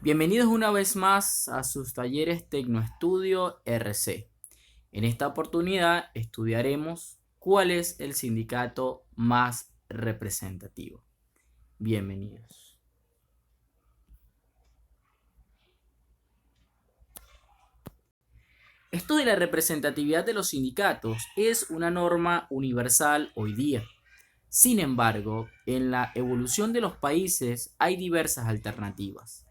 Bienvenidos una vez más a sus talleres Tecnoestudio RC. En esta oportunidad estudiaremos cuál es el sindicato más representativo. Bienvenidos. Esto de la representatividad de los sindicatos es una norma universal hoy día. Sin embargo, en la evolución de los países hay diversas alternativas.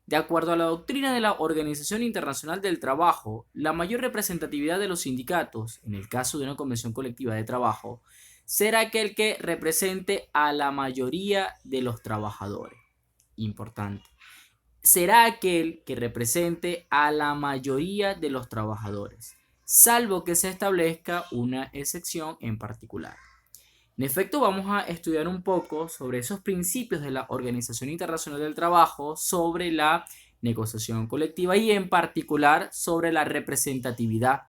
De acuerdo a la doctrina de la Organización Internacional del Trabajo, la mayor representatividad de los sindicatos, en el caso de una convención colectiva de trabajo, será aquel que represente a la mayoría de los trabajadores. Importante. Será aquel que represente a la mayoría de los trabajadores, salvo que se establezca una excepción en particular. En efecto, vamos a estudiar un poco sobre esos principios de la Organización Internacional del Trabajo, sobre la negociación colectiva y en particular sobre la representatividad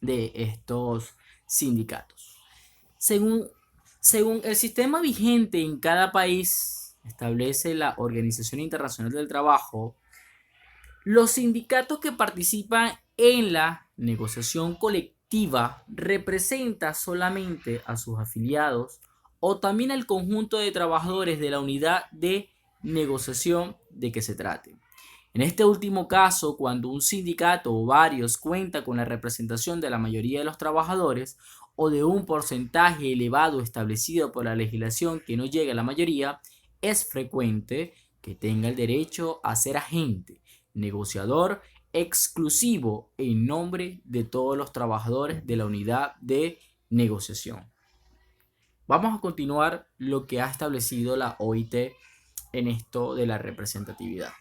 de estos sindicatos. Según el sistema vigente en cada país, establece la Organización Internacional del Trabajo, los sindicatos que participan en la negociación colectiva representan solamente a sus afiliados o también al conjunto de trabajadores de la unidad de negociación de que se trate. En este último caso, cuando un sindicato o varios cuenta con la representación de la mayoría de los trabajadores o de un porcentaje elevado establecido por la legislación que no llega a la mayoría, es frecuente que tenga el derecho a ser agente negociador exclusivo en nombre de todos los trabajadores de la unidad de negociación. Vamos a continuar lo que ha establecido la OIT en esto de la representatividad.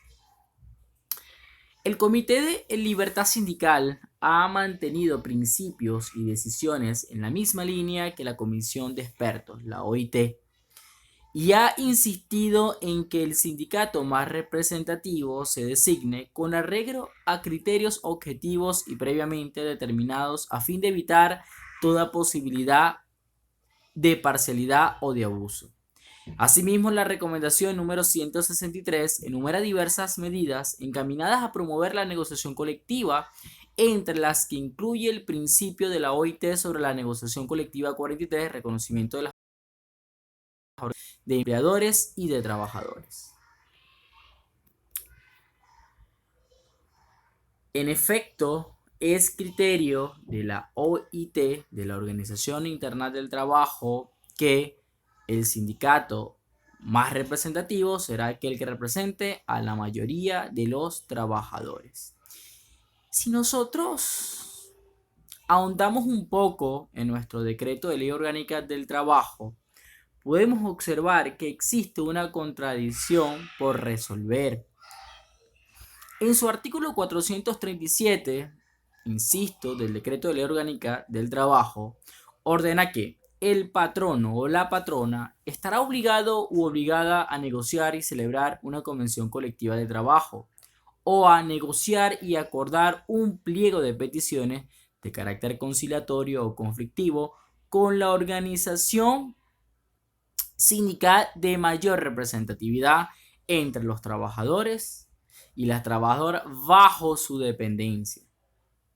El Comité de Libertad Sindical ha mantenido principios y decisiones en la misma línea que la Comisión de Expertos, la OIT, y ha insistido en que el sindicato más representativo se designe con arreglo a criterios objetivos y previamente determinados a fin de evitar toda posibilidad de parcialidad o de abuso. Asimismo, la recomendación número 163 enumera diversas medidas encaminadas a promover la negociación colectiva, entre las que incluye el principio de la OIT sobre la negociación colectiva 43, reconocimiento de las de empleadores y de trabajadores. En efecto, es criterio de la OIT, de la Organización Internacional del Trabajo, que el sindicato más representativo será aquel que represente a la mayoría de los trabajadores. Si nosotros ahondamos un poco en nuestro decreto de ley orgánica del trabajo, podemos observar que existe una contradicción por resolver. En su artículo 437, insisto, del decreto de ley orgánica del trabajo, ordena que el patrono o la patrona estará obligado u obligada a negociar y celebrar una convención colectiva de trabajo o a negociar y acordar un pliego de peticiones de carácter conciliatorio o conflictivo con la organización sindical de mayor representatividad entre los trabajadores y las trabajadoras bajo su dependencia.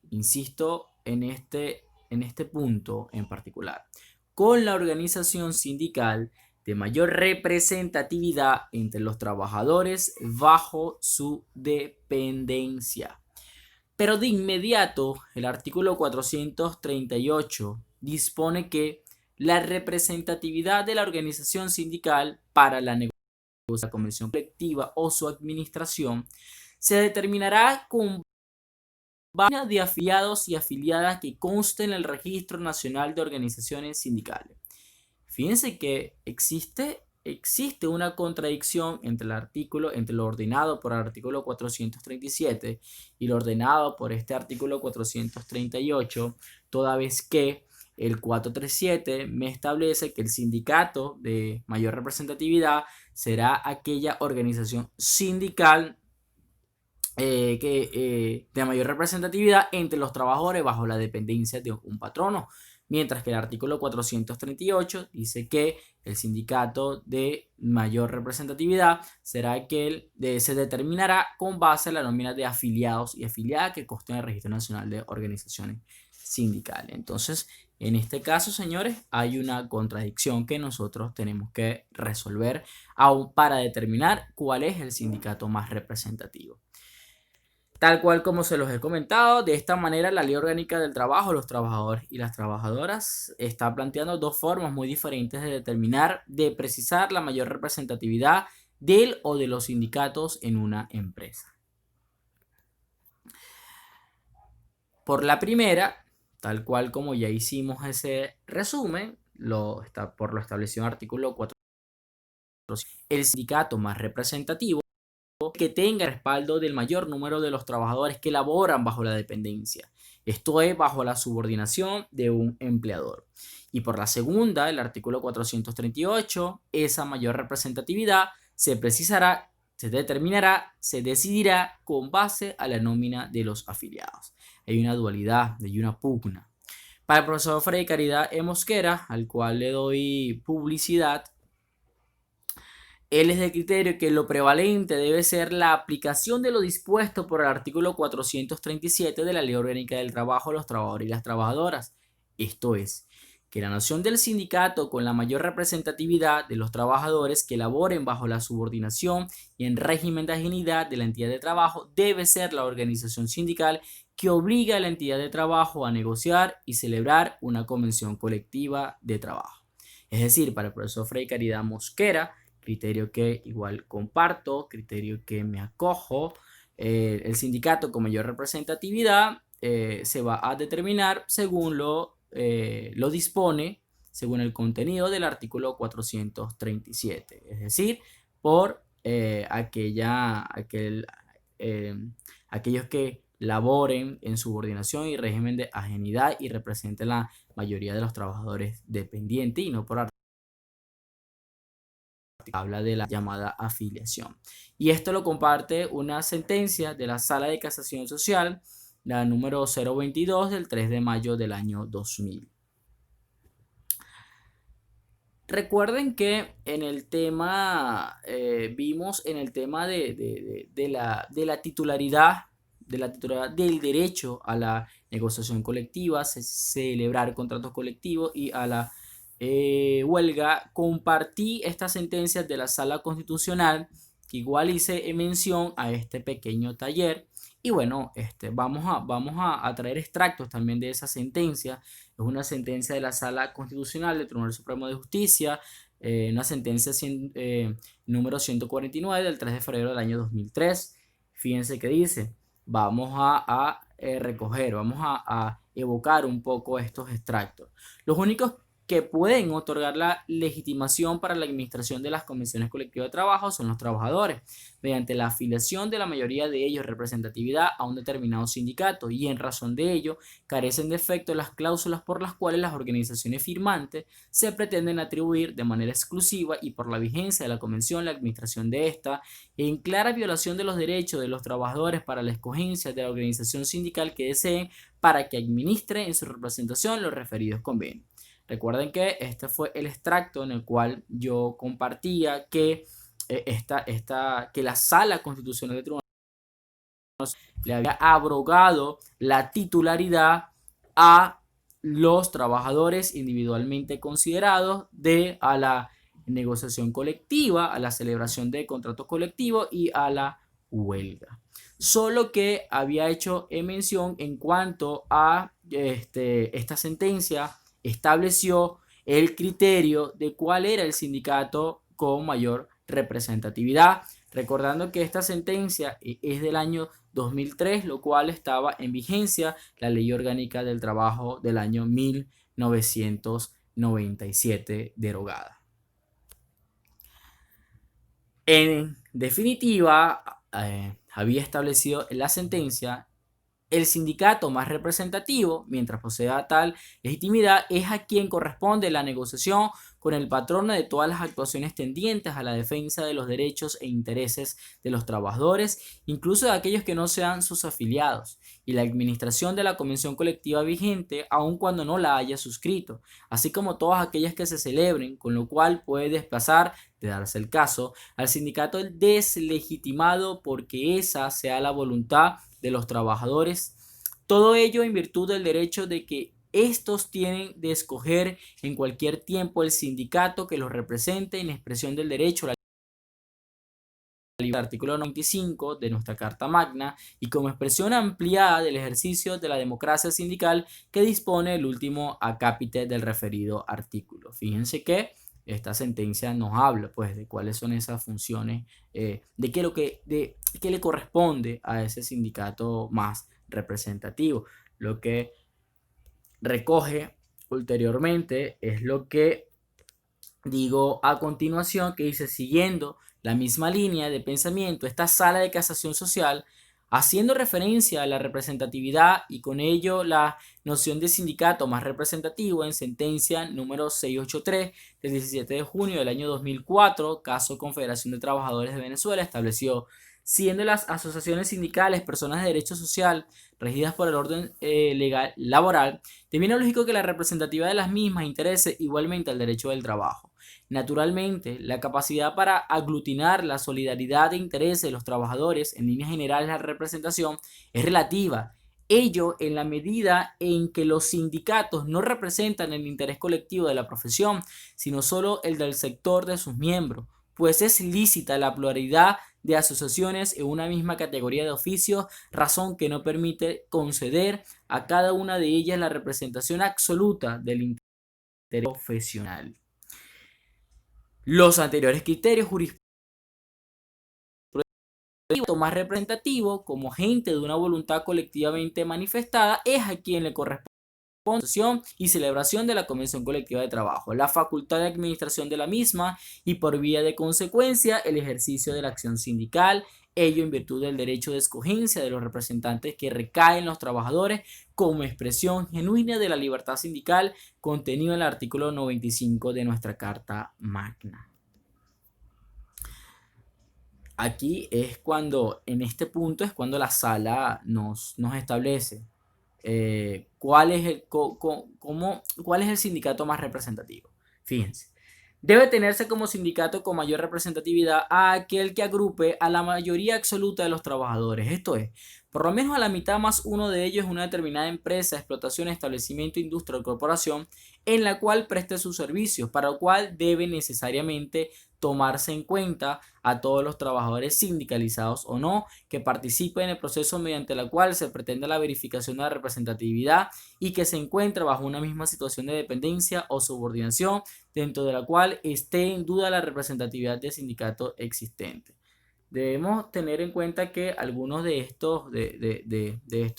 Insisto en este punto en particular. Con la organización sindical de mayor representatividad entre los trabajadores bajo su dependencia. Pero de inmediato, el artículo 438 dispone que la representatividad de la organización sindical para la negociación de la convención colectiva o su administración se determinará con base de afiliados y afiliadas que consten en el Registro Nacional de Organizaciones Sindicales. Fíjense que existe una contradicción entre lo ordenado por el artículo 437 y lo ordenado por este artículo 438, toda vez que el 437 me establece que el sindicato de mayor representatividad será aquella organización sindical de mayor representatividad entre los trabajadores bajo la dependencia de un patrono, mientras que el artículo 438 dice que El sindicato de mayor representatividad será aquel se determinará con base en la nómina de afiliados y afiliadas que consten en el Registro Nacional de Organizaciones Sindicales. Entonces, en este caso, señores, hay una contradicción que nosotros tenemos que resolver aún para determinar cuál es el sindicato más representativo. Tal cual como se los he comentado, de esta manera la Ley Orgánica del Trabajo, los trabajadores y las trabajadoras está planteando dos formas muy diferentes de determinar, de precisar la mayor representatividad del o de los sindicatos en una empresa. Por la primera, tal cual como ya hicimos ese resumen, por lo establecido en el artículo 4, el sindicato más representativo que tenga respaldo del mayor número de los trabajadores que laboran bajo la dependencia, esto es, bajo la subordinación de un empleador. Y por la segunda, el artículo 438, esa mayor representatividad se precisará, se determinará, se decidirá con base a la nómina de los afiliados. Hay una dualidad, hay una pugna. Para el profesor Freddy Caridad E. Mosquera, al cual le doy publicidad, él es de criterio que lo prevalente debe ser la aplicación de lo dispuesto por el artículo 437 de la Ley Orgánica del Trabajo a los trabajadores y las trabajadoras. Esto es, que la noción del sindicato con la mayor representatividad de los trabajadores que laboren bajo la subordinación y en régimen de ajenidad de la entidad de trabajo debe ser la organización sindical que obliga a la entidad de trabajo a negociar y celebrar una convención colectiva de trabajo. Es decir, para el profesor Freddy Caridad Mosquera, criterio que igual comparto, criterio que me acojo, el sindicato con mayor representatividad se va a determinar según lo dispone, según el contenido del artículo 437, es decir, por aquellos que laboren en subordinación y régimen de ajenidad y representen la mayoría de los trabajadores dependientes y no por habla de la llamada afiliación. Y esto lo comparte una sentencia de la Sala de Casación Social, la número 022 del 3 de mayo del año 2000. Recuerden que en el tema, vimos en el tema de la titularidad, del derecho a la negociación colectiva, celebrar contratos colectivos y a la huelga, compartí estas sentencias de la Sala Constitucional, que igual hice mención a este pequeño taller. Y bueno, vamos a traer extractos también de esa sentencia. Es una sentencia de la Sala Constitucional del Tribunal Supremo de Justicia, una sentencia número 149 del 3 de febrero del año 2003. Fíjense que dice, vamos a recoger, vamos a evocar un poco estos extractos. Los únicos que pueden otorgar la legitimación para la administración de las convenciones colectivas de trabajo son los trabajadores, mediante la afiliación de la mayoría de ellos representatividad a un determinado sindicato, y en razón de ello carecen de efecto las cláusulas por las cuales las organizaciones firmantes se pretenden atribuir de manera exclusiva y por la vigencia de la convención la administración de esta, en clara violación de los derechos de los trabajadores para la escogencia de la organización sindical que deseen para que administre en su representación los referidos convenios. Recuerden que este fue el extracto en el cual yo compartía que, que la Sala Constitucional de Tribunal le había abrogado la titularidad a los trabajadores individualmente considerados a la negociación colectiva, a la celebración de contratos colectivos y a la huelga. Solo que había hecho mención en cuanto a esta sentencia estableció el criterio de cuál era el sindicato con mayor representatividad, recordando que esta sentencia es del año 2003, lo cual estaba en vigencia la Ley Orgánica del Trabajo del año 1997 derogada. En definitiva, había establecido en la sentencia el sindicato más representativo, mientras posea tal legitimidad, es a quien corresponde la negociación con el patrón de todas las actuaciones tendientes a la defensa de los derechos e intereses de los trabajadores, incluso de aquellos que no sean sus afiliados, y la administración de la convención colectiva vigente, aun cuando no la haya suscrito, así como todas aquellas que se celebren, con lo cual puede desplazar, de darse el caso, al sindicato deslegitimado porque esa sea la voluntad de los trabajadores. Todo ello en virtud del derecho de que estos tienen de escoger en cualquier tiempo el sindicato que los represente en expresión del derecho a el artículo 95 de nuestra Carta Magna y como expresión ampliada del ejercicio de la democracia sindical que dispone el último acápite del referido artículo. Fíjense que esta sentencia nos habla pues de cuáles son esas funciones, de qué le corresponde a ese sindicato más representativo. Lo que recoge ulteriormente es lo que digo a continuación, que dice: siguiendo la misma línea de pensamiento, esta sala de casación social, haciendo referencia a la representatividad y con ello la noción de sindicato más representativo en sentencia número 683 del 17 de junio del año 2004, caso Confederación de Trabajadores de Venezuela, estableció: siendo las asociaciones sindicales personas de derecho social regidas por el orden legal laboral, deviene lógico que la representatividad de las mismas interese igualmente al derecho del trabajo. Naturalmente, la capacidad para aglutinar la solidaridad de intereses de los trabajadores en líneas generales de la representación es relativa. Ello en la medida en que los sindicatos no representan el interés colectivo de la profesión, sino solo el del sector de sus miembros, pues es lícita la pluralidad de asociaciones en una misma categoría de oficios, razón que no permite conceder a cada una de ellas la representación absoluta del interés profesional. Los anteriores criterios jurídicos más representativo como agente de una voluntad colectivamente manifestada es a quien le corresponde y celebración de la Convención Colectiva de Trabajo, la facultad de administración de la misma y por vía de consecuencia el ejercicio de la acción sindical, ello en virtud del derecho de escogencia de los representantes que recaen en los trabajadores como expresión genuina de la libertad sindical contenido en el artículo 95 de nuestra Carta Magna. Aquí es cuando, en este punto es cuando la sala nos establece cuál es cuál es el sindicato más representativo. Fíjense, debe tenerse como sindicato con mayor representatividad a aquel que agrupe a la mayoría absoluta de los trabajadores, esto es, por lo menos a la mitad más uno de ellos una determinada empresa, explotación, establecimiento, industria o corporación en la cual preste sus servicios, para lo cual debe necesariamente tomarse en cuenta a todos los trabajadores sindicalizados o no que participen en el proceso mediante el cual se pretende la verificación de la representatividad y que se encuentra bajo una misma situación de dependencia o subordinación dentro de la cual esté en duda la representatividad del sindicato existente. Debemos tener en cuenta que algunos de estos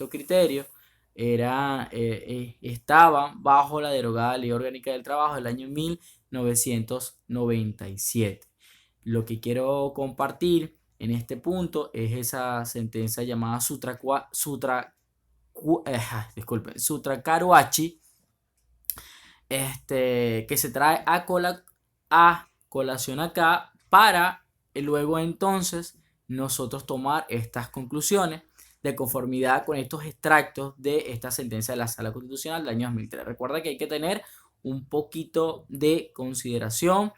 criterios estaban bajo la derogada Ley Orgánica del Trabajo del año 1997. Lo que quiero compartir en este punto es esa sentencia llamada Sutra Karuachi, que se trae a colación acá para luego entonces nosotros tomar estas conclusiones de conformidad con estos extractos de esta sentencia de la Sala Constitucional del año 2003. Recuerda que hay que tener un poquito de consideración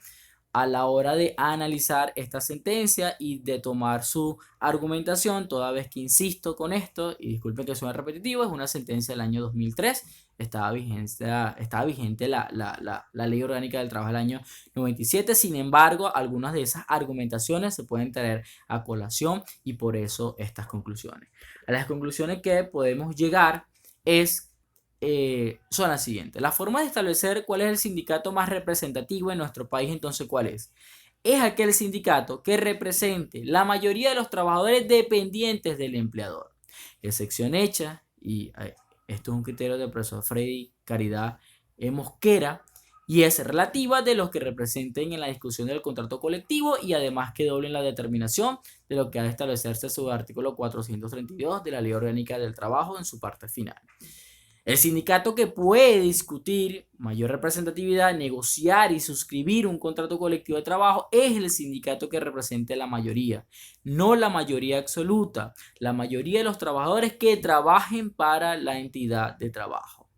a la hora de analizar esta sentencia y de tomar su argumentación, toda vez que insisto con esto, y disculpen que suene repetitivo, es una sentencia del año 2003, estaba vigente la Ley Orgánica del Trabajo del año 97, sin embargo, algunas de esas argumentaciones se pueden traer a colación y por eso estas conclusiones. A las conclusiones que podemos llegar son las siguientes. La forma de establecer cuál es el sindicato más representativo en nuestro país, entonces, ¿cuál es? Es aquel sindicato que represente la mayoría de los trabajadores dependientes del empleador. Excepción hecha, y esto es un criterio del profesor Freddy Caridad Mosquera, y es relativa de los que representen en la discusión del contrato colectivo y además que doblen la determinación de lo que ha de establecerse su artículo 432 de la Ley Orgánica del Trabajo en su parte final. El sindicato que puede discutir mayor representatividad, negociar y suscribir un contrato colectivo de trabajo es el sindicato que represente la mayoría, no la mayoría absoluta, la mayoría de los trabajadores que trabajen para la entidad de trabajo.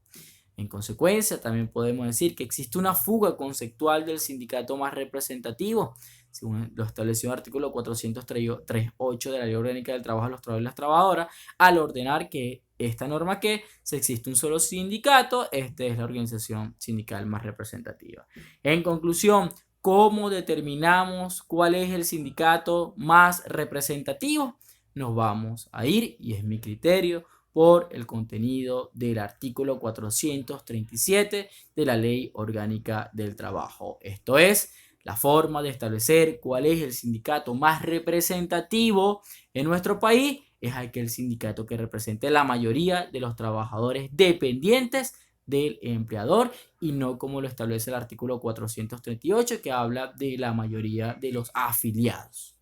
En consecuencia, también podemos decir que existe una fuga conceptual del sindicato más representativo, según lo estableció el artículo 438 de la Ley Orgánica del Trabajo de los Trabajadores y las Trabajadoras, al ordenar que esta norma que si existe un solo sindicato, esta es la organización sindical más representativa. En conclusión, ¿cómo determinamos cuál es el sindicato más representativo? Nos vamos a ir, y es mi criterio, por el contenido del artículo 437 de la Ley Orgánica del Trabajo. Esto es la forma de establecer cuál es el sindicato más representativo en nuestro país, es aquel sindicato que represente la mayoría de los trabajadores dependientes del empleador y no como lo establece el artículo 438 que habla de la mayoría de los afiliados.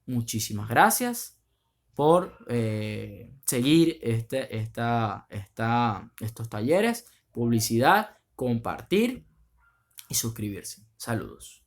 Muchísimas gracias por seguir estos talleres, publicidad, compartir y suscribirse. Saludos.